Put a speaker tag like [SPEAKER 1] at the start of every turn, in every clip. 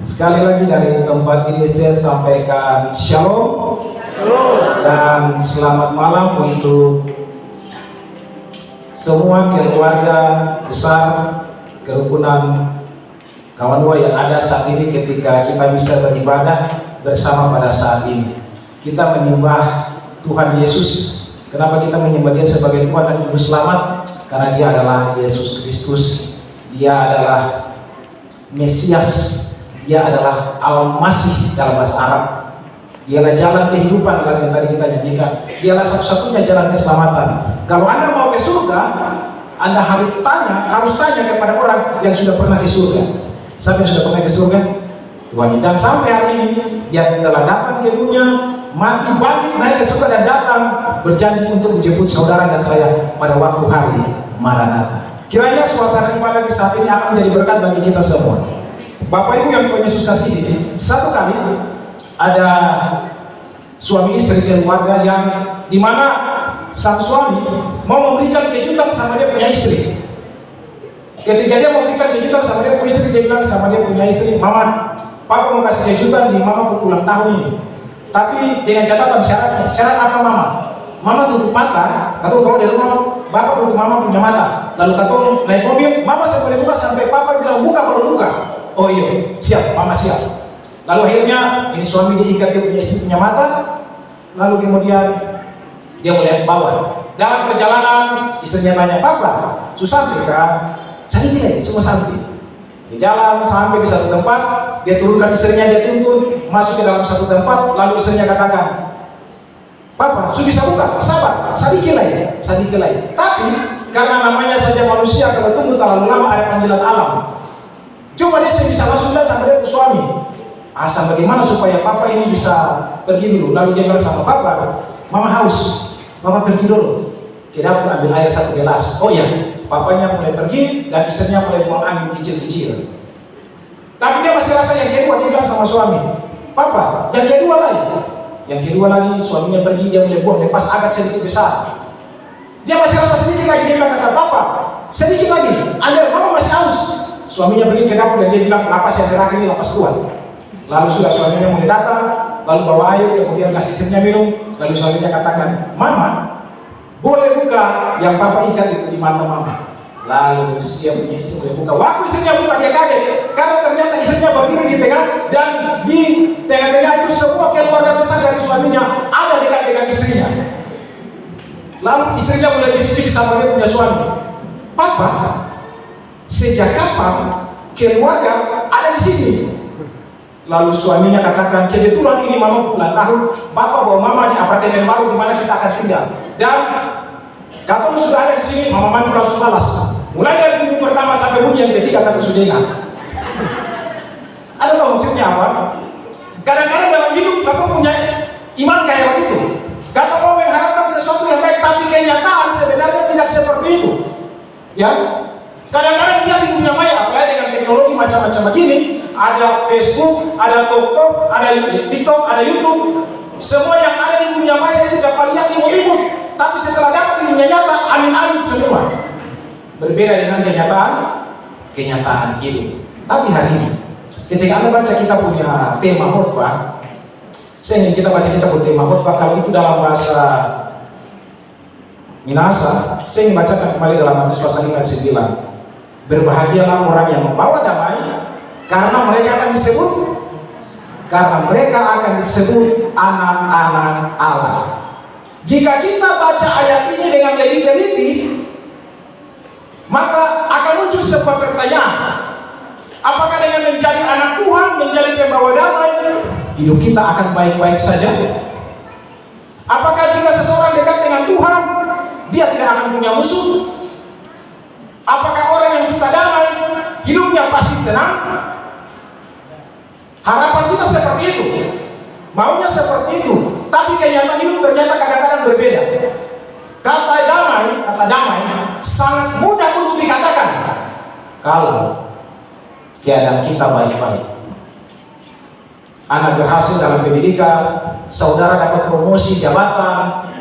[SPEAKER 1] Sekali lagi dari tempat ini saya sampaikan shalom dan selamat malam untuk semua keluarga besar kerukunan Kawanua yang ada saat ini ketika kita bisa beribadah bersama pada saat ini. Kita menyembah Tuhan Yesus. Kenapa kita menyembah Dia sebagai Tuhan dan Juru Selamat? Karena Dia adalah Yesus Kristus. Dia adalah Mesias. Dia adalah Al-Masih dalam bahasa Arab. Dialah jalan kehidupan yang tadi kita nyanyikan. Dialah satu-satunya jalan keselamatan. Kalau Anda mau ke surga, Anda harus tanya kepada orang yang sudah pernah ke surga. Siapa yang sudah pernah ke surga? Tuhan. Dan sampai hari ini Dia telah datang ke dunia, mati, bangkit, naik ke surga dan datang berjanji untuk menjemput saudara dan saya pada waktu hari Maranatha. Kiranya suasana ibadah di saat ini akan menjadi berkat bagi kita semua. Bapak Ibu yang Tuhan Yesus kasihi, satu kali ada suami istri keluarga yang dimana sang suami mau memberikan kejutan sama dia punya istri. Ketika dia mau memberikan kejutan sama dia punya istri, dia bilang sama dia punya istri, "Mama, Papa mau kasih kejutan di Mama ulang tahun ini. Tapi dengan catatan syaratnya. Syarat apa Mama? Mama tutup mata. Kata kalau di rumah Bapak tutup Mama punya mata. Lalu kata naik mobil, Mama saya boleh buka sampai Papa bilang buka baru buka. Oh iya, siap, Mama siap." Lalu akhirnya ini suami diikat dia punya istri punya mata. Lalu kemudian dia mulai bawa. Dalam perjalanan istrinya tanya, "Papa, susah kah?" "Saya tidak, semua santai." Di jalan sampai di satu tempat, dia turunkan istrinya, dia tuntun masuk ke dalam satu tempat, lalu istrinya katakan, "Papa, sudah bisa buka, sabar, sedikit lagi." Tapi karena namanya saja manusia, kalau tunggu terlalu lama ada panggilan alam. Cuma dia bisa langsung dan sama dia ke suami. Asal bagaimana supaya Papa ini bisa pergi dulu. Lalu dia bilang sama Papa, "Mama haus, Papa pergi dulu ke dapur ambil air 1 gelas." Oh iya. Papanya mulai pergi dan istrinya mulai buang angin kecil-kecil. Tapi dia masih rasa yang kedua, dia bilang sama suami, "Papa, yang kedua lagi." Yang kedua lagi, suaminya pergi, dia mulai buang, lepas agak sedikit besar. Dia masih rasa sedikit lagi, dia bilang kata, "Papa, sedikit lagi, ambil, Mama masih haus." Suaminya pergi ke dapur dan dia bilang, "Lapas yang terakhir ini lapas kuat." Lalu sudah suaminya mulai datang, lalu bawa air, kemudian kasih istrinya minum, lalu suaminya katakan, "Mama, boleh buka yang Papa ikat itu di mata Mama." Lalu dia punya istri boleh buka. Waktu istrinya buka dia kaget karena ternyata istrinya berdiri di tengah dan di tengah-tengah itu semua keluarga besar dari suaminya ada dekat dengan istrinya. Lalu istrinya mulai bisik-bisik sama dia punya suami, "Papa, sejak kapan keluarga ada di sini?" Lalu suaminya katakan, "Kebetulan ini Mama ulang tahun, Bapak bawa Mama di apartemen baru di mana kita akan tinggal. Dan Katong sudah ada di sini." Mama mantu langsung balas. Mulai dari bunyi pertama sampai bunyi yang ketiga kata sudah ingat. Ada tahu maksudnya apa? Kadang-kadang dalam hidup Katong punya iman kayak begitu. Katong mau mengharapkan sesuatu yang baik, tapi kenyataan sebenarnya tidak seperti itu. Ya, kadang-kadang dia di dunia maya, apalagi dengan teknologi macam-macam begini. Ada Facebook, ada TikTok, ada TikTok, ada YouTube. Semua yang ada di dunia maya itu dapat lihat imut-imut. Tapi setelah dapat di dunia nyata, amin-amin semua. Berbeda dengan kenyataan hidup. Tapi hari ini, ketika Anda baca kita punya tema khotbah, saya ingin kita baca kita punya tema khotbah. Kalau itu dalam bahasa Minasa, saya ingin bacakan kembali dalam Matius pasal 5 ayat 9. "Berbahagialah orang yang membawa damai, karena mereka akan disebut anak-anak Allah." Jika kita baca ayat ini dengan lebih teliti, maka akan muncul sebuah pertanyaan. Apakah dengan menjadi anak Tuhan, menjadi pembawa damai, hidup kita akan baik-baik saja? Apakah jika seseorang dekat dengan Tuhan, dia tidak akan punya musuh? Apakah orang yang suka damai, hidupnya pasti tenang? Harapan kita seperti itu, maunya seperti itu, tapi kenyataan hidup ternyata kadang-kadang berbeda. Kata damai sangat mudah untuk dikatakan kalau keadaan kita baik-baik. Anak berhasil dalam pendidikan, saudara dapat promosi jabatan,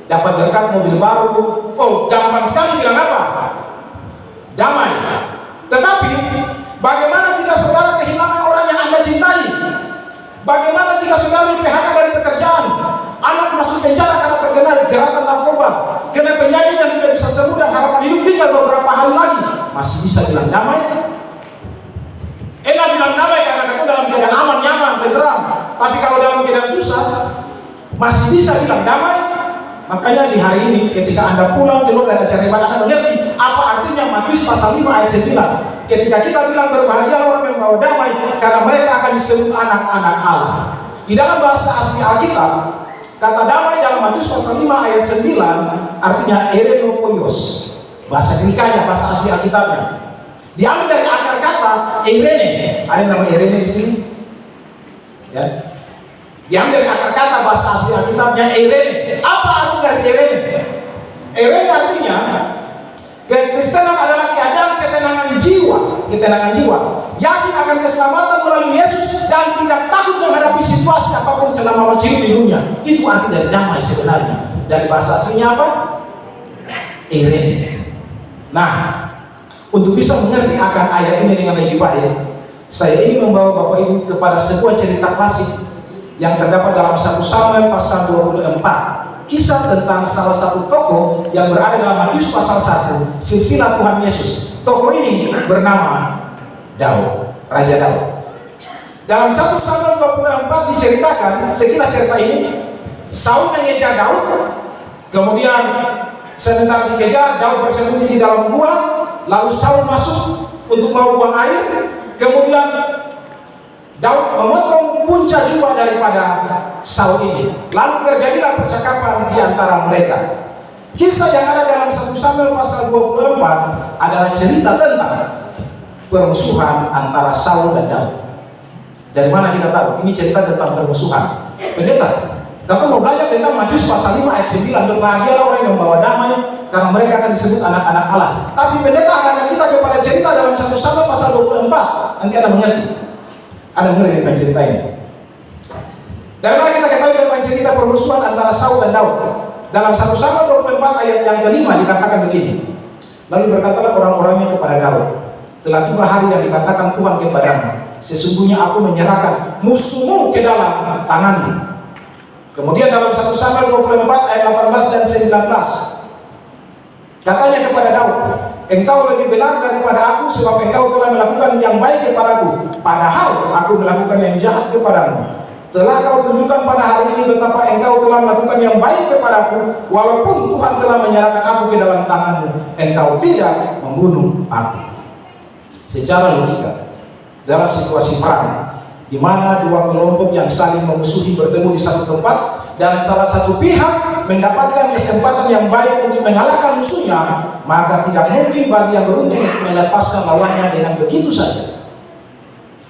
[SPEAKER 1] dapat berkat mobil baru. Oh, gampang sekali bilang apa? Damai. Tetapi bagaimana jika saudara kehilangan orang juga saudara di PHK dari pekerjaan, anak masuk penjara karena terkena jeratan narkoba, kena penyakit yang tidak bisa sembuh dan harapan hidup tinggal beberapa hari lagi, masih bisa bilang damai? Enak bilang damai karena kita dalam keadaan aman, nyaman, tenteram. Tapi kalau dalam keadaan susah, masih bisa bilang damai? Makanya di hari ini ketika Anda pulang keluar dari acara ibadah, Anda mengerti apa artinya Matius pasal 5 ayat 9. Ketika kita bilang berbahagia orang yang membawa damai, karena mereka akan disebut anak-anak Allah. Di dalam bahasa asli Alkitab, kata damai dalam Matius pasal 5 ayat 9 artinya erenopoios. Bahasa Grekanya, bahasa asli Alkitabnya. Diambil dari akar kata Irene. Ada yang nama Irene di sini? Ya. Diambil dari akar kata bahasa asli Alkitabnya Irene. Apa arti dari Irene? Irene artinya kekristenan adalah keadaan ketenangan jiwa, ketenangan jiwa, yakin akan keselamatan melalui Yesus dan tidak takut menghadapi situasi apapun selama masih hidup di dunia. Itu arti dari damai sebenarnya. Dari bahasa aslinya apa? Irene. Nah, untuk bisa mengerti akan ayat ini dengan lebih baik, saya ingin membawa Bapak Ibu kepada sebuah cerita klasik yang terdapat dalam 1 Samuel pasal 24. Kisah tentang salah satu tokoh yang berada dalam Matius pasal 1, silsilah Tuhan Yesus. Tokoh ini bernama Daud, Raja Daud. Dalam 1 Samuel 24 diceritakan sekilas cerita ini, Saul mengejar Daud, kemudian sementara dikejar, Daud bersembunyi di dalam gua. Lalu Saul masuk untuk mau buang air, kemudian Daud memotong punca jubah daripada Saul ini. Lalu terjadilah percakapan di antara mereka. Kisah yang ada dalam 1 Samuel pasal 24 adalah cerita tentang permusuhan antara Saul dan Daud. Dari mana kita tahu? Ini cerita tentang permusuhan. Pendeta, kita mau belajar tentang Matius pasal 5 ayat 9, berbahagialah orang yang membawa damai, karena mereka akan disebut anak-anak Allah. Tapi pendeta arahkan kita kepada cerita dalam 1 Samuel pasal 24. Nanti Anda mengerti. Anda mengerti tentang cerita ini. Dari mana kita ketahui tentang cerita permusuhan antara Saul dan Daud? Dalam 1 Samuel 24 ayat yang kelima dikatakan begini. Lalu berkatalah orang-orangnya kepada Daud, telah tiba hari yang dikatakan Tuhan kepadamu, sesungguhnya aku menyerahkan musuhmu ke dalam tanganmu. Kemudian dalam 1 Samuel 24 ayat 18 dan 19 katanya kepada Daud, engkau lebih benar daripada aku sebab engkau telah melakukan yang baik kepadaku, padahal aku melakukan yang jahat kepadamu. Telah kau tunjukkan pada hari ini betapa engkau telah melakukan yang baik kepadaku, walaupun Tuhan telah menyerahkan aku ke dalam tanganmu, engkau tidak membunuh aku. Secara logika, dalam situasi perang di mana dua kelompok yang saling memusuhi bertemu di satu tempat dan salah satu pihak mendapatkan kesempatan yang baik untuk mengalahkan musuhnya, maka tidak mungkin bagi yang beruntung untuk melepaskan lawannya dengan begitu saja.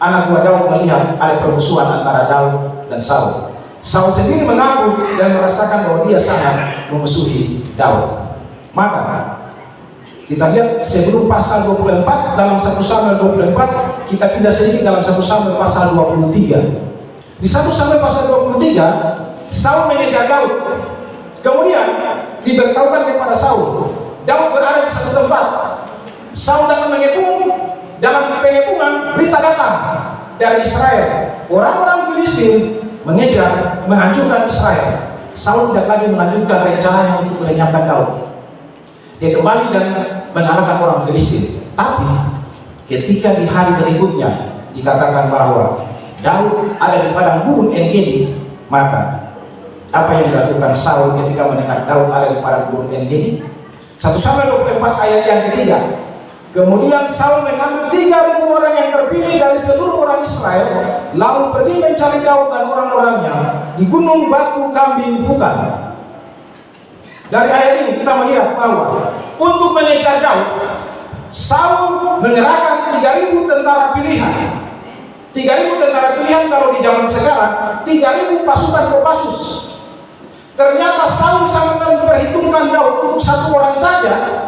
[SPEAKER 1] Anak buah Daud melihat ada permusuhan antara Daud dan Saul. Saul sendiri mengaku dan merasakan bahwa dia sangat memusuhi Daud. Maka kita lihat sebelum pasal 24 dalam 1 Samuel 24, kita pindah sedikit dalam 1 Samuel pasal 23. Di 1 Samuel pasal 23, Saul mengejar Daud. Kemudian diberitahukan kepada Saul, Daud berada di satu tempat. Saul datang mengepung, dalam pengepungan berita datang dari Israel. Orang-orang Filistin mengejar, menghancurkan Israel. Saul tidak lagi melanjutkan rencananya untuk melenyapkan Daud. Dia kembali dan mengalahkan orang Filistin. Tapi ketika di hari berikutnya dikatakan bahwa Daud ada di padang gurun En-Gedi, maka apa yang dilakukan Saul ketika mendengar Daud ada di padang gurun En-Gedi? 1 Samuel 24 ayat yang ketiga. Kemudian Saul mengambil 3.000 orang yang terpilih dari seluruh orang Israel, lalu pergi mencari Daud dan orang-orangnya di gunung batu kambing hutan. Dari ayat ini kita melihat bahwa untuk mengejar Daud, Saul mengerahkan 3.000 tentara pilihan. 3.000 tentara pilihan kalau di zaman sekarang 3.000 pasukan Kopassus. Ternyata Saul sangat memperhitungkan Daud untuk satu orang saja.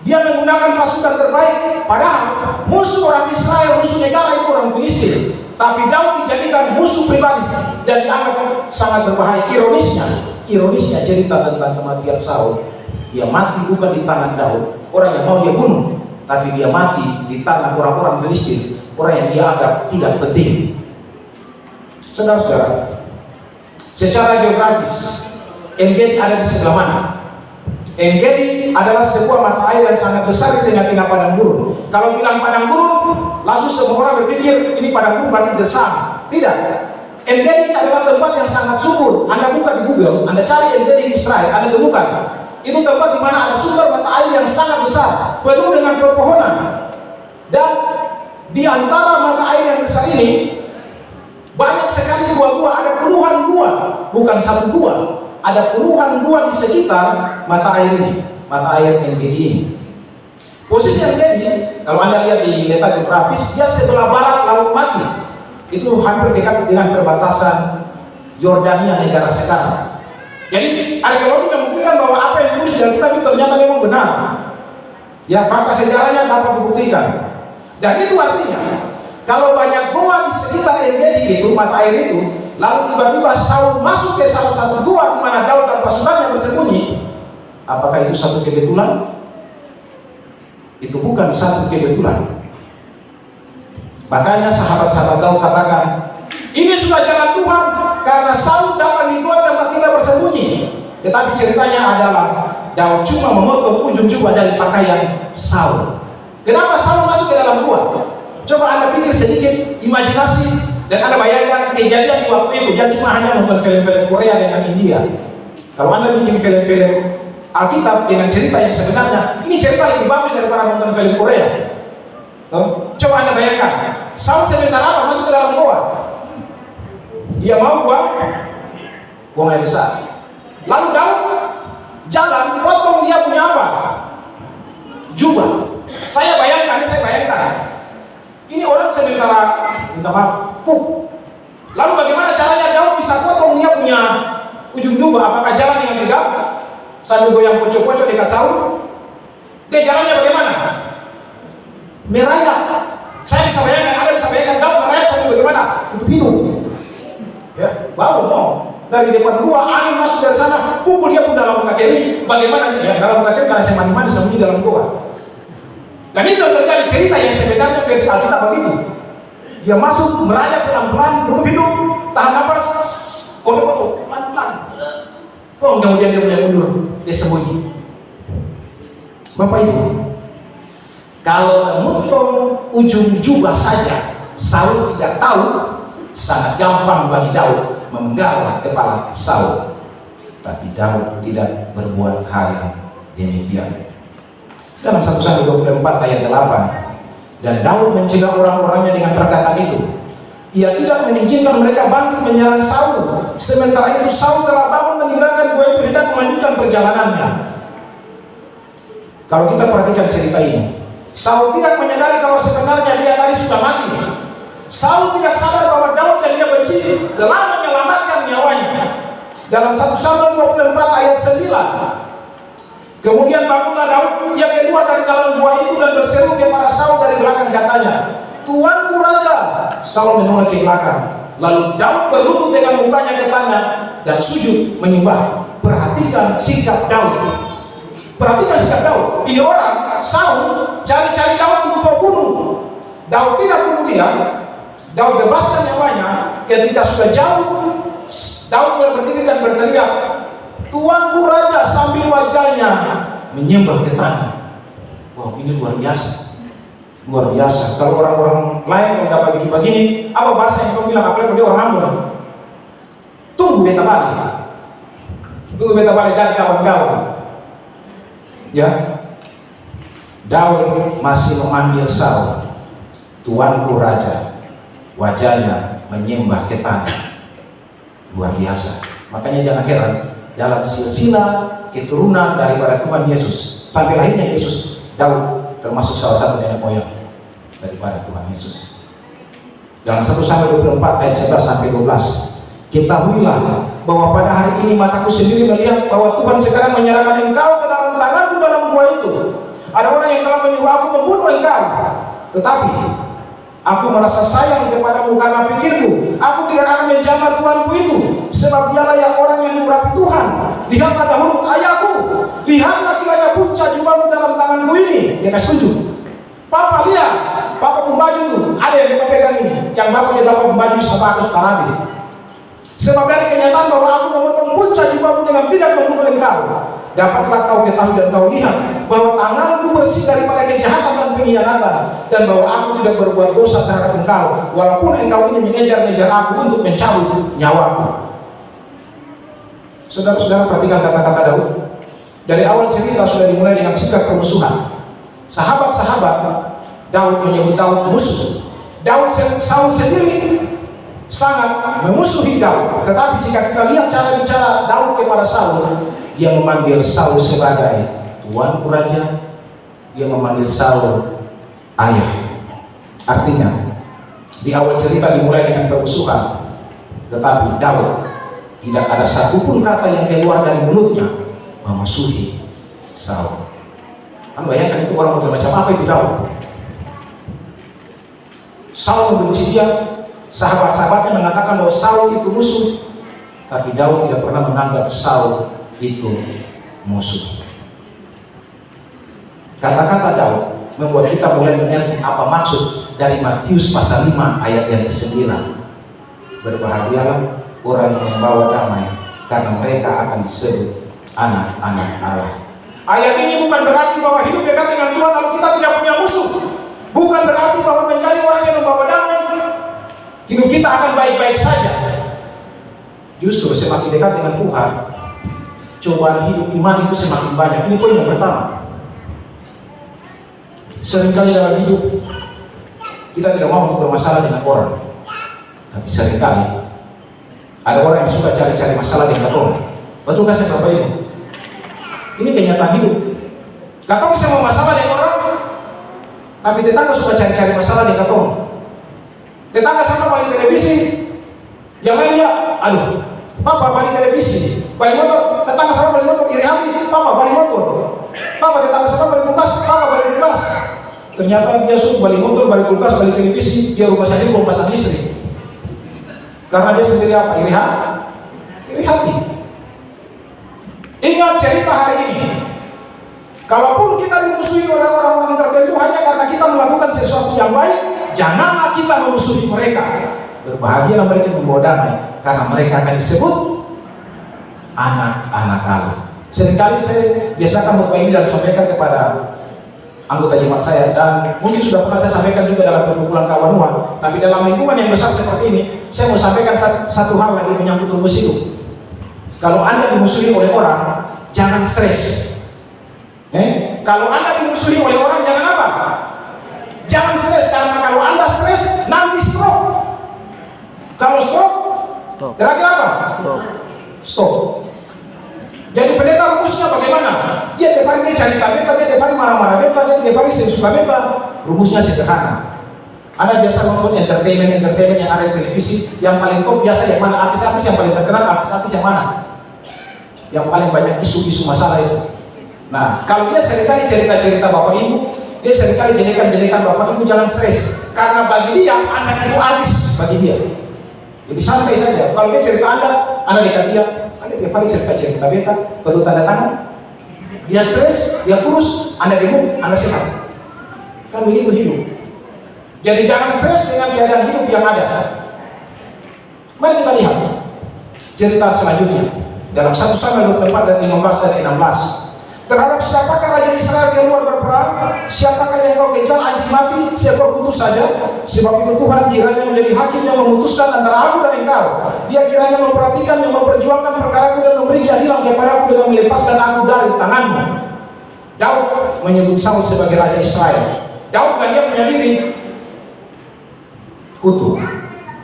[SPEAKER 1] Dia menggunakan pasukan terbaik, padahal musuh orang Israel, musuh negara itu orang Filistin. Tapi Daud dijadikan musuh pribadi dan dianggap sangat berbahaya. Ironisnya cerita tentang kematian Saul, dia mati bukan di tangan Daud, orang yang mau dia bunuh, tapi dia mati di tangan orang-orang Filistin, orang yang dia anggap tidak penting. Saudara-saudara, secara geografis, En-Gedi ada di sebelah mana? En-Gedi adalah sebuah mata air yang sangat besar di tengah-tengah padang gurun. Kalau bilang padang gurun, langsung semua orang berpikir ini padang gurun berarti gersang. Tidak. En-Gedi adalah tempat yang sangat subur. Anda buka di Google, Anda cari En-Gedi di Israel, Anda temukan. Itu tempat di mana ada sumber mata air yang sangat besar, penuh dengan pepohonan. Dan di antara mata air yang besar ini, banyak sekali gua-gua, ada puluhan gua, bukan satu gua. Ada puluhan gua di sekitar mata air ini, mata air En-Gedi ini. Posisi En-Gedi, kalau Anda lihat di peta geografis, dia sebelah barat Laut Mati. Itu hampir dekat dengan perbatasan Yordania negara sekarang. Jadi arkeologi membuktikan bahwa apa yang ditulis dalam kitab itu ternyata memang benar. Ya, fakta sejarahnya dapat dibuktikan. Dan itu artinya kalau banyak gua di sekitar En-Gedi itu, mata air itu, lalu tiba-tiba Saul masuk ke salah satu gua di mana Daud dan pasukannya bersembunyi, apakah itu satu kebetulan? Itu bukan satu kebetulan. Makanya sahabat-sahabat Daud katakan, ini sudah jalan Tuhan karena Saul datang di gua tempat kita bersembunyi. Tetapi ceritanya adalah Daud cuma memotong ujung jubah dari pakaian Saul. Kenapa Saul masuk ke dalam gua? Coba Anda pikir sedikit, imajinasi, dan Anda bayangkan kejadian di waktu itu. Jangan cuma hanya nonton film-film Korea dengan India. Kalau Anda bikin film-film Alkitab dengan cerita yang sebenarnya, ini cerita lebih bagus daripada nonton film Korea. Coba Anda bayangkan, Saul sebentar apa masuk ke dalam gua? Dia mau buang air besar. Lalu Daud jalan, potong dia punya apa? Jubah. Saya bayangkan. Ini orang sementara, minta maaf, lalu bagaimana caranya Daud bisa potong dia punya ujung jubah? Apakah jalan dengan tegak sambil goyang pocok-pocok dekat Saul? Dia jalannya bagaimana? Merayap. Saya bisa bayangkan, Anda bisa bayangkan Daud merayap sambil bagaimana? Tutup hidung. Ya, baru mau dari depan gua, angin masuk dari sana, pukul dia pun dalam muka kiri. Bagaimana? Ya, dalam muka kiri karena saya mandi-mandi sembunyi dalam gua. Dan itu yang terjadi, cerita yang sebenarnya versi Alkitab begitu. Dia masuk, merayap pelan-pelan, tutup hidung, tahan nafas, potong pelan-pelan. Kemudian dia mulai mundur, dia sembunyi. Bapak Ibu, kalau memotong ujung jubah saja, Saul tidak tahu, sangat gampang bagi Daud memenggal kepala Saul. Tapi Daud tidak berbuat hal yang demikian. Dalam 1 Samuel 24 ayat 8, dan Daud mencegah orang-orangnya dengan perkataan itu. Ia tidak mengizinkan mereka bangkit menyerang Saul. Sementara itu Saul telah bangun meninggalkan gua itu hendak melanjutkan perjalanannya. Kalau kita perhatikan cerita ini, Saul tidak menyadari kalau sebenarnya dia tadi sudah mati. Saul tidak sadar bahwa Daud yang dia benci telah menyelamatkan nyawanya. Dalam 1 Samuel 24 ayat 9, kemudian bangunlah Daud, ia keluar dari dalam gua itu dan berseru kepada Saul dari belakang, katanya, Tuanku Raja. Saul menoleh ke belakang. Lalu Daud berlutut dengan mukanya ke tanah dan sujud menyembah. Perhatikan sikap Daud. Perhatikan sikap Daud. Ini orang, Saul, cari-cari Daud untuk membunuh. Daud tidak bunuh dia. Daud bebaskan nyawanya. Ketika sudah jauh, Daud mulai berdiri dan berteriak, Tuanku Raja, sambil wajahnya menyembah ke tanah. Wow, ini luar biasa. Luar biasa. Kalau orang-orang lain kalau dapat bikin begini, apa bahasa yang kamu bilang? Apalagi dia orang Ambon. Tunggu beta balik. Tunggu beta balik dari kawan-kawan. Ya. Daud masih memanggil Saul, Tuanku Raja. Wajahnya menyembah ke tanah. Luar biasa. Makanya jangan heran, dalam silsilah keturunan daripada Tuhan Yesus sampai lahirnya Yesus, Daud termasuk salah satu nenek moyang daripada Tuhan Yesus. Dalam 1 Samuel 24 ayat 11 sampai 12, ketahuilah bahwa pada hari ini mataku sendiri melihat bahwa Tuhan sekarang menyerahkan engkau ke dalam tanganku dalam gua itu. Ada orang yang telah menyuruh aku membunuh engkau, tetapi aku merasa sayang kepadamu karena pikirku, aku tidak akan menjamah Tuanku itu, sebab dialah yang orang yang diurapi Tuhan. Lihatlah dahulu ayahku, lihatlah kiranya puncak jubahmu dalam tanganku ini. Dia kasih tunjuk. Papa lihat, Papa pembaju tuh, ada yang kita pegang ini, yang Bapak dia dapat pembaju sahabat Arabi. Sebab dari kenyataan bahwa aku memotong punca jiwamu dengan tidak membunuh engkau, dapatlah kau ketahui dan kau lihat bahwa tanganku bersih daripada kejahatan dan pengkhianatan, dan bahwa aku tidak berbuat dosa terhadap engkau, walaupun engkau ini mengejar-ngejar aku untuk mencabut nyawaku. Saudara-saudara, perhatikan kata-kata Daud. Dari awal cerita sudah dimulai dengan sikap permusuhan. Sahabat-sahabat Daud menyebut Daud musuh. Saul sendiri sangat memusuhi Daud. Tetapi jika kita lihat cara bicara Daud kepada Saul, dia memanggil Saul sebagai tuanku raja. Dia memanggil Saul ayah. Artinya di awal cerita dimulai dengan permusuhan, tetapi Daud tidak ada satupun kata yang keluar dari mulutnya memusuhi Saul. Anda bayangkan itu orang macam apa itu Daud? Saul membenci dia, sahabat-sahabatnya mengatakan bahwa Saul itu musuh, tapi Daud tidak pernah menganggap Saul itu musuh. Kata-kata Daud membuat kita mulai mengerti apa maksud dari Matius pasal 5 ayat yang ke-9. Berbahagialah orang yang membawa damai, karena mereka akan disebut anak-anak Allah. Ayat ini bukan berarti bahwa hidup dekat dengan Tuhan lalu kita tidak punya musuh. Bukan berarti bahwa menjadi orang yang membawa damai hidup kita akan baik-baik saja. Justru semakin dekat dengan Tuhan, cobaan hidup iman itu semakin banyak. Ini poin yang pertama. Seringkali dalam hidup kita tidak mau untuk bermasalah dengan orang, tapi seringkali ada orang yang suka cari-cari masalah dengan katong. Betul kasih Bapak Ibu? Ini kenyataan hidup. Katong semua masalah dengan orang, tapi tetangga suka cari-cari masalah dengan katong. Tetangga sama balik televisi, yang lain dia, aduh, papa balik televisi, balik motor, tetangga sama balik motor, iri hati, papa balik motor. Papa tetangga sama balik kulkas, papa balik kulkas. Ternyata dia suruh balik motor, balik kulkas, balik televisi, dia rumah saja belum pasang istri. Karena dia sendiri apa? Iri hati. Ingat cerita hari ini. Kalaupun kita dimusuhi oleh orang-orang tertentu hanya karena kita melakukan sesuatu yang baik, janganlah kita memusuhi mereka. Berbahagialah mereka membawa damai, karena mereka akan disebut anak-anak Allah. Seringkali saya biasakan khotbah ini dan sampaikan kepada anggota jemaat saya, dan mungkin sudah pernah saya sampaikan juga dalam perkumpulan Kawanua. Tapi dalam lingkungan yang besar seperti ini, saya mau sampaikan satu hal lagi menyangkut rumus hidup. Kalau Anda dimusuhi oleh orang, jangan stres. Kalau Anda dimusuhi oleh orang, jangan apa? Jangan stres, karena kalau Anda stres, nanti stroke. Kalau stroke, terakhir apa? Stop. Jadi pendeta rumusnya bagaimana? Dia tiap hari dia cari beta, dia tiap hari marah-marah beta, dia tiap hari suka beta. Rumusnya sederhana. Anda biasa nonton entertainment yang ada di televisi, yang paling top biasa yang mana? Artis-artis yang paling terkenal, artis-artis yang mana? Yang paling banyak isu-isu masalah itu. Nah, kalau dia seringkali cerita-cerita Bapak Ibu, dia seringkali jelekan-jelekan Bapak Ibu, jangan stres. Karena bagi dia, Anda itu artis bagi dia. Jadi santai saja. Kalau dia cerita Anda dekat dia. Anda tiap hari cerita-cerita beta, perlu tanda tangan. Dia stres, dia kurus, Anda gemuk, Anda sehat. Kan begitu hidup. Jadi jangan stres dengan keadaan hidup yang ada. Mari kita lihat cerita selanjutnya dalam 1 Samuel 24 dan 15 dan 16. Terhadap siapakah Raja Israel keluar berperang? Siapakah yang kau kejar? Anjing mati, seekor kutus saja. Sebab itu Tuhan kiranya menjadi hakim yang memutuskan antara aku dan engkau. Dia kiranya memperhatikan, yang memperjuangkan perkaraku dan memberi keadilan kepadaku dengan melepaskan aku dari tanganmu. Daud menyebut Saul sebagai Raja Israel. Daud dan dia punya diri kutu,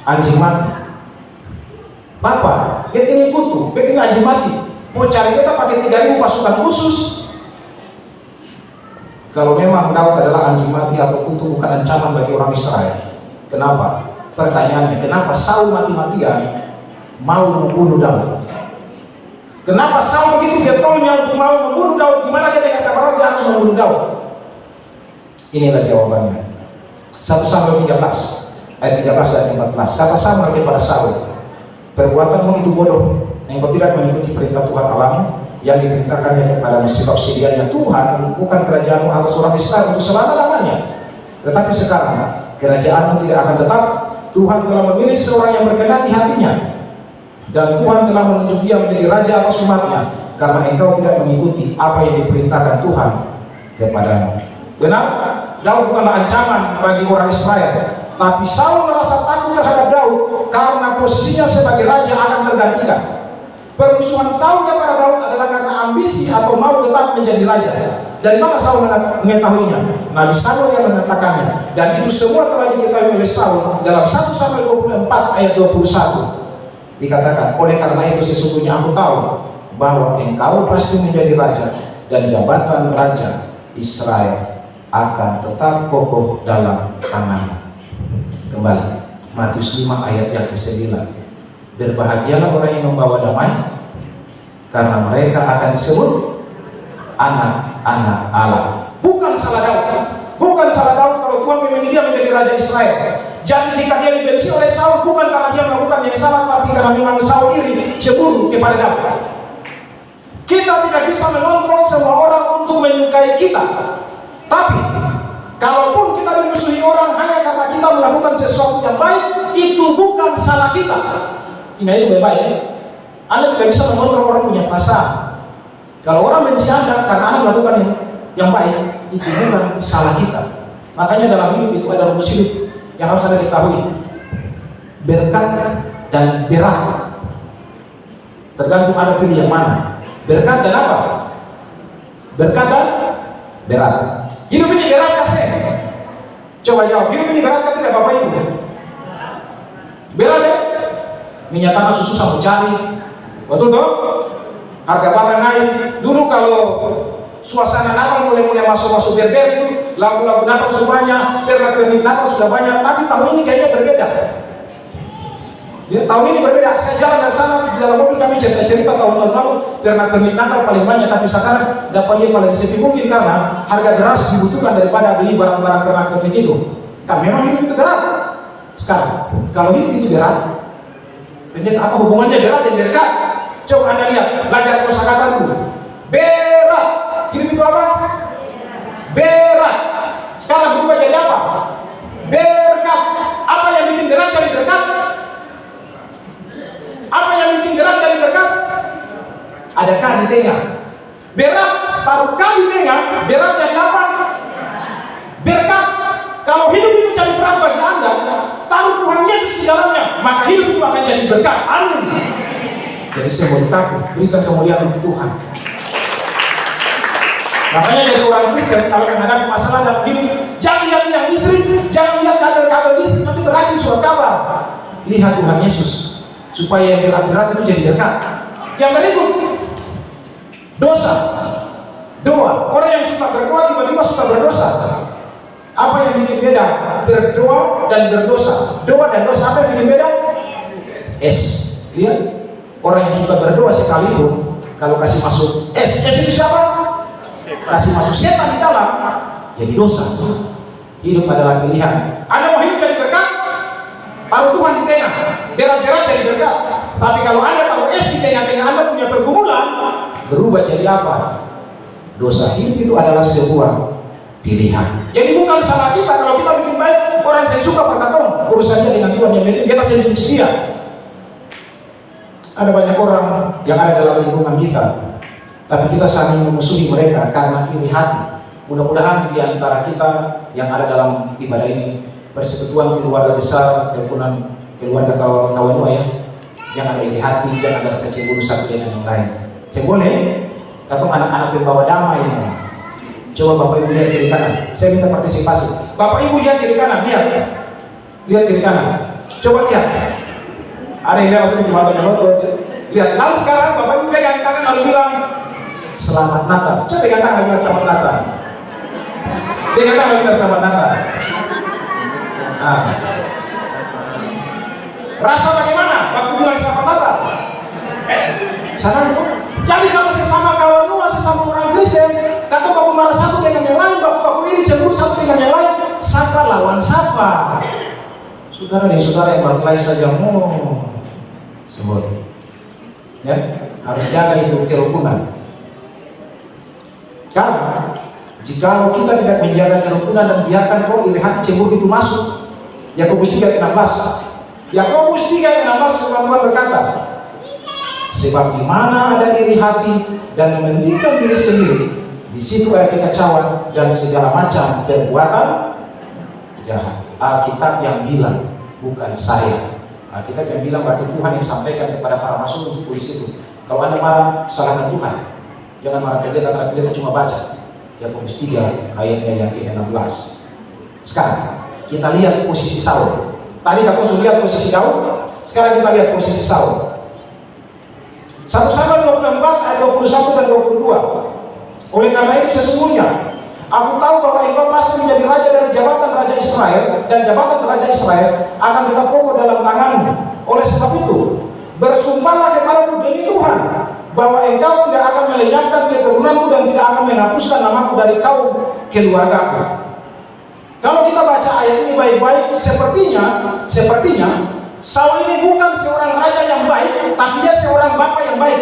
[SPEAKER 1] anjing mati. Bapak, bet ini kutu, bet ini anjing mati. Mau cari kita pakai 3.000 pasukan khusus. Kalau memang Daud adalah anjing mati atau kutu bukan ancaman bagi orang Israel, kenapa? Pertanyaannya, kenapa Saul mati-matian mau membunuh Daud? Kenapa Saul begitu getolnya untuk mau membunuh Daud? Gimana dia dengan kabar dia harus membunuh Daud? Inilah jawabannya. 1 Samuel 13 ayat 13 dan 14. Kata Samuel kepada Saul, perbuatanmu itu bodoh. Engkau tidak mengikuti perintah Tuhan Allahmu yang diperintahkannya kepadamu, sebab sedianya Tuhan mengukuhkan kerajaanmu atas orang Israel untuk selama-lamanya. Tetapi sekarang kerajaanmu tidak akan tetap. Tuhan telah memilih seorang yang berkenan di hatinya, Dan Tuhan telah menunjuk dia menjadi raja atas umatnya, karena engkau tidak mengikuti apa yang diperintahkan Tuhan kepadamu. Benar? Daud bukanlah ancaman bagi orang Israel, tapi Saul merasa takut terhadap Daud karena posisinya sebagai raja akan tergantikan. Permusuhan Saul kepada Daud adalah karena ambisi atau mau tetap menjadi raja. Dari mana Saul mengetahuinya? Nabi Samuel yang mengatakannya, dan itu semua telah diketahui oleh Saul dalam 1 Samuel 24 ayat 21. Dikatakan, oleh karena itu sesungguhnya aku tahu bahwa engkau pasti menjadi raja, dan jabatan raja Israel akan tetap kokoh dalam tanganmu. Kembali, Matius 5 ayat yang ke-9. Berbahagialah orang yang membawa damai, karena mereka akan disebut anak-anak Allah. Bukan salah Daud, bukan salah Daud kalau Tuhan memilih dia menjadi raja Israel. Jadi jika dia dibenci oleh Saul, bukan karena dia melakukan yang salah, tapi karena memang Saul iri, cemburu kepada Daud. Kita tidak bisa mengontrol semua orang untuk menyukai kita. Tapi kalaupun kita dimusuhi orang hanya karena kita melakukan sesuatu yang baik, itu bukan salah kita. Ini itu baik-baik ya? Anda tidak bisa mengontrol orang punya perasaan. Kalau orang benci Anda karena Anda melakukan yang baik, itu bukan salah kita. Makanya dalam hidup itu ada rumus hidup yang harus Anda ketahui. Berkat dan berat, tergantung Anda pilih yang mana. Berkat dan apa? Berkat dan berat. Hidup ini berat kasih. Coba jawab, hidup ini berat kan tidak Bapak Ibu? Berat ya? Minyak tanah susu sama cari, betul toh? Harga barang naik. Dulu kalau suasana Natal mulai masuk berber itu, lagu-lagu Natal semuanya, pernak-pernik Natal sudah banyak. Tapi tahun ini kayaknya berbeda. Ya, tahun ini berbeda. Saya jalan dari sana di dalam mobil kami cerita tahun-tahun lalu pernak-pernik Natal paling banyak, tapi sekarang dapat dia paling sepi mungkin karena harga beras dibutuhkan daripada beli barang-barang pernak-pernik itu. Kan memang hidup itu berat. Sekarang, kalau hidup itu berat, ternyata apa hubungannya berat dan berkat? Coba Anda lihat, belajar kosakata dulu. Berat. Hidup itu apa? Berat. Sekarang berubah jadi apa? Berkat. Apa yang bikin berat jadi berkat? Apa yang bikin berat jadi berkat? Ada K di tengah. Berat, taruh K di tengah, berat jadi apa? Berkat. Kalau hidup itu jadi berat bagi Anda, taruh Tuhan Yesus di dalamnya, maka hidup itu akan jadi berkat. Amin. Jadi semua takut, berikan kemuliaan untuk Tuhan. Makanya jadi orang Kristen kalau menghadapi masalah dalam hidup, jangan lihat yang listrik, jangan lihat kabel-kabel listrik, nanti berakhir surat kabar. Lihat Tuhan Yesus, supaya yang berat-berat itu jadi berkat. Yang berikut, dosa. Doa. Orang yang suka berdoa tiba-tiba suka berdosa. Apa yang bikin beda? Berdoa dan berdosa. Doa dan dosa apa yang bikin beda? S. Lihat, orang yang suka berdoa sekalipun kalau kasih masuk S itu siapa? Kasih masuk setan di dalam, jadi dosa. Hidup adalah pilihan. Anda mau hidup jadi berkat? Taruh Tuhan di tengah, berat-berat jadi berkat. Tapi kalau Anda taruh S di tengah-tengah, Anda punya pergumulan, berubah jadi apa? Dosa. Hidup itu adalah sebuah pilihan. Jadi bukan salah kita kalau kita bikin baik. Orang yang suka berkata, urusannya dengan Tuhan yang penting kita sendiri benci dia. Ada banyak orang yang ada dalam lingkungan kita, tapi kita saling memusuhi mereka karena iri hati. Mudah-mudahan di antara kita yang ada dalam ibadah ini, persekutuan keluarga besar, kerukunan keluarga kawan-kawan ya, yang ada iri hati, jangan ada rasa cemburu satu dengan yang lain. Saya boleh, kata anak-anak pembawa damai. Coba Bapak Ibu lihat kiri kanan. Saya minta partisipasi. Bapak Ibu lihat kiri kanan, lihat kiri kanan. Coba lihat. Ada yang lihat maksudnya gimana menuntut. Lihat. Lalu sekarang Bapak Ibu pegang tangan lalu bilang Selamat Natal. Coba pegang tangan bilang Selamat Natal. Pegang tangan bilang Selamat Natal. Nah. Rasa bagaimana waktu bilang Selamat Natal? Sadar itu. Jadi kalau sesama kawan lu, sesama orang Kristen, kata kamu marah satu dengan yang lain, baku ini cemburu satu dengan yang lain, sapa lawan sapa. Saudara nih, saudara yang berkelahi saja mau semua. Ya, harus jaga itu kerukunan. Karena jika kita tidak menjaga kerukunan dan biarkan roh iri hati cemburu itu masuk, Yakobus 3:16. Yakobus 3:16 firman Tuhan berkata, Sebab di mana ada iri hati dan mementingkan diri sendiri, di situ ada kekacauan dan segala macam perbuatan jahat. Alkitab yang bilang, bukan saya. Alkitab yang bilang berarti Tuhan yang sampaikan kepada para rasul untuk tulis itu. Kalau Anda marah, salahkan Tuhan. Jangan marah pendeta, karena pendeta cuma baca Yakobus 3 ayatnya yang ke-16. Sekarang kita lihat posisi Saul. Tadi kita sudah lihat posisi Daud, sekarang kita lihat posisi Saul. 1 Samuel 24 ayat 21 dan 22. Oleh karena itu sesungguhnya aku tahu bahwa engkau pasti menjadi raja dari jabatan Raja Israel, dan jabatan Raja Israel akan tetap kokoh dalam tanganmu. Oleh sebab itu, bersumpahlah kepadaku demi Tuhan, bahwa engkau tidak akan melenyapkan keturunanku dan tidak akan menghapuskan namaku dari kaum keluargaku. Kalau kita baca ayat ini baik-baik, sepertinya Saul ini bukan seorang raja yang baik, tapi dia seorang bapak yang baik.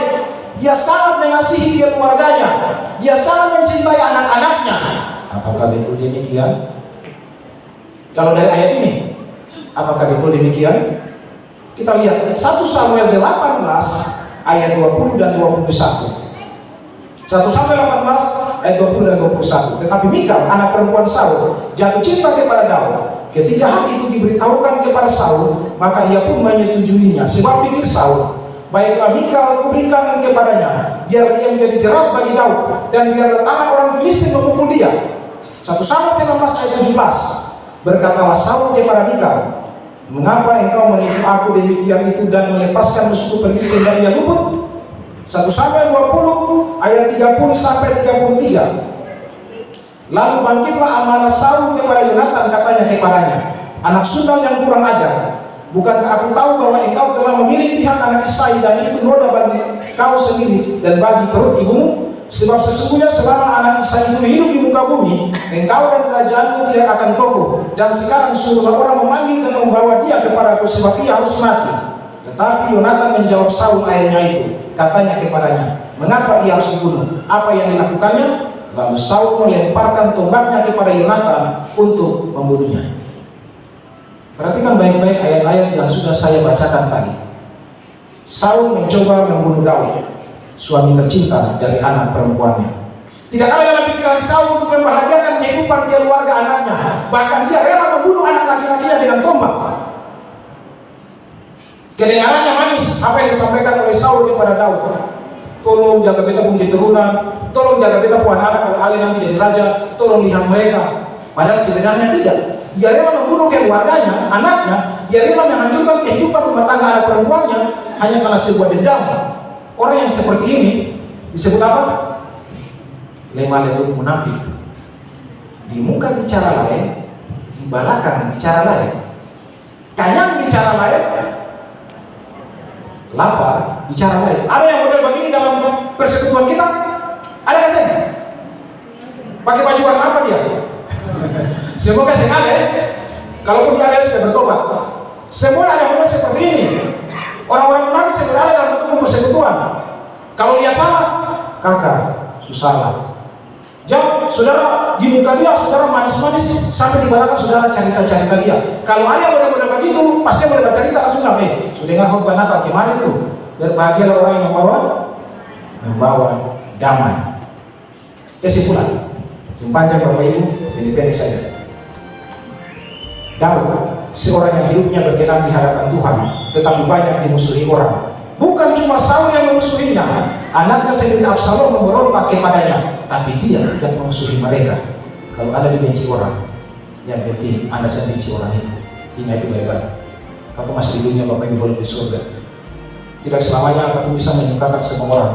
[SPEAKER 1] Dia sangat mengasihi keluarganya, dia sangat mencintai anak-anaknya. Apakah betul demikian? Kalau dari ayat ini, apakah betul demikian? Kita lihat 1 Samuel 18 ayat 20 dan 21. 1 Samuel 18 ayat 20 dan 21. Tetapi Mikal, anak perempuan Saul, jatuh cinta kepada Daud. Ketika hal itu diberitahukan kepada Saul, maka ia pun menyetujuinya. Sebab pikir Saul, baiklah Mikal kuberikan kepadanya, biar ia menjadi jerat bagi Daud, dan biarlah tangan orang Filistin memukul dia. 1 Samuel 19 ayat 17. Berkatalah Saul kepada Mikal, mengapa engkau menipu aku demikian itu dan melepaskan musuhku pergi sehingga ia luput? 1 Samuel 20 ayat 30 sampai 33. Lalu bangkitlah amarah Saul kepada Yonatan, katanya kepadanya, anak sundal yang kurang ajar, bukankah aku tahu bahwa engkau telah memilih pihak anak Isai, dan itu noda bagi kau sendiri dan bagi perut ibumu? Sebab sesungguhnya selama anak Isai itu hidup di muka bumi, engkau dan kerajaanmu tidak akan kokoh. Dan sekarang suruhlah orang memanggil dan membawa dia kepadaku, sebab ia harus mati. Tetapi Yonatan menjawab Saul ayahnya itu, katanya kepadanya, mengapa ia harus dibunuh? Apa yang dilakukannya? Lalu Saul melemparkan tombaknya kepada Yonatan untuk membunuhnya. Perhatikan baik-baik ayat-ayat yang sudah saya bacakan tadi. Saul mencoba membunuh Daud, suami tercinta dari anak perempuannya. Tidak ada dalam pikiran Saul untuk membahagiakan kehidupan keluarga anaknya. Bahkan dia rela membunuh anak laki-lakinya dengan tombak. Kedengarannya manis apa yang disampaikan oleh Saul kepada Daud. Tolong jaga beta punya keturunan, tolong jaga beta punya anak kalau Ali nanti jadi raja, tolong lihat mereka. Padahal sebenarnya tidak. Dia rela membunuh keluarganya, anaknya, dia rela menghancurkan kehidupan rumah tangga anak perempuannya hanya karena sebuah dendam. Orang yang seperti ini disebut apa? Lemah lembut munafik. Di muka bicara lain, di belakang bicara lain. Kanyang bicara lain, lapar bicara lain. Ada yang model begini dalam persekutuan kita? Ada nggak sih? Pakai baju warna apa dia? Semoga sih ada ya. Kalaupun dia ada sudah bertobat. Semua ada yang seperti ini. Orang-orang munafik sebenarnya dalam bentuk persekutuan. Kalau lihat salah, kakak susah. Jangan saudara di muka dia, saudara manis-manis, sampai di belakang saudara cerita-cerita dia. Kalau ada yang model-model begitu, pasti boleh cerita langsung nggak? Sudah dengar khotbah Natal kemarin tuh, berbahagialah orang yang membawa damai. Kesimpulan, panjang Bapak Ibu, ini pendek saja. Daud, seorang yang hidupnya berkenan di hadapan Tuhan, tetapi banyak dimusuhi orang. Bukan cuma Saul yang memusuhinya, anaknya sendiri Absalom memberontak kepadanya, tapi dia tidak memusuhi mereka. Kalau Anda dibenci orang, yang penting Anda benci orang itu. Ingat itu baik-baik. Kau masih di dunia, Bapak Ibu boleh di surga. Tidak selamanya kau bisa menyukakan semua orang.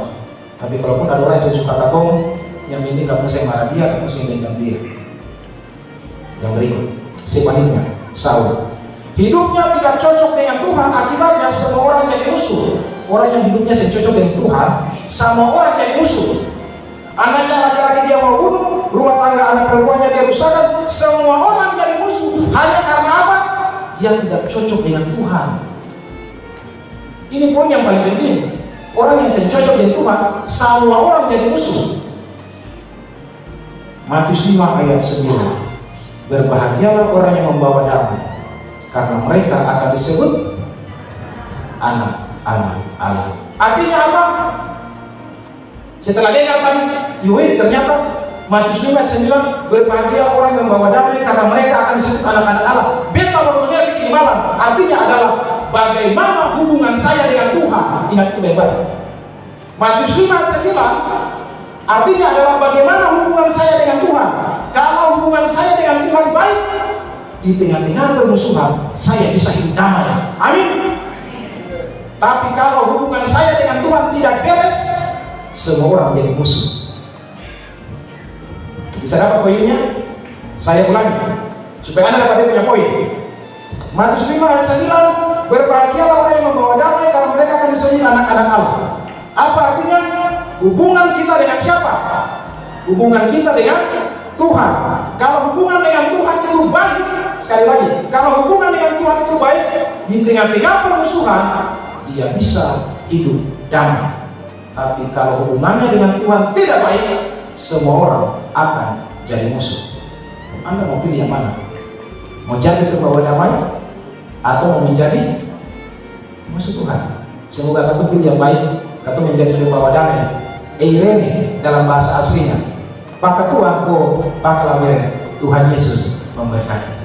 [SPEAKER 1] Tapi kalaupun ada orang yang suka kau, yang penting kau saya marah dia, kau saya dendam dia. Yang berikut, sebaliknya, Saul hidupnya tidak cocok dengan Tuhan, akibatnya semua orang jadi musuh. Orang yang hidupnya cocok dengan Tuhan, sama orang jadi musuh. Anaknya laki-laki dia mau bunuh, rumah tangga anak perempuannya dia rusakkan, semua orang jadi musuh. Hanya karena apa? Dia tidak cocok dengan Tuhan. Ini poin yang paling penting. Orang yang cocok dengan Tuhan, semua orang jadi musuh. Matius 5 ayat 9. Berbahagialah orang yang membawa damai, karena mereka akan disebut anak anak Allah. Artinya apa? Setelah dengar tadi, yoi, ternyata Matius 5 ayat 9, berbahagia orang yang membawa damai karena mereka akan disebut anak-anak Allah. Beta baru mengerti ini malam. Artinya adalah bagaimana hubungan saya dengan Tuhan. Ingat itu baik-baik. Matius 5 ayat 9 artinya adalah bagaimana hubungan saya dengan Tuhan. Kalau hubungan saya dengan Tuhan baik, di tengah-tengah permusuhan saya bisa hidup damai. Amin. Tapi kalau hubungan saya dengan Tuhan tidak beres, semua orang jadi musuh. Bisa dapat poinnya? Saya ulangi supaya Anda dapat punya poin. Matius 5 ayat 9, berbahagialah orang yang membawa damai karena mereka akan disebut anak-anak Allah. Apa artinya? Hubungan kita dengan siapa? Hubungan kita dengan Tuhan. Kalau hubungan dengan Tuhan itu baik, sekali lagi, kalau hubungan dengan Tuhan itu baik, di tengah-tengah permusuhan dia bisa hidup damai. Tapi kalau hubungannya dengan Tuhan tidak baik, semua orang akan jadi musuh. Anda mau pilih yang mana? Mau jadi pembawa damai atau mau menjadi musuh Tuhan? Semoga kau pilih yang baik, kau menjadi pembawa damai. Eirene dalam bahasa aslinya. Maka Tuhan, Tuhan Yesus memberkati.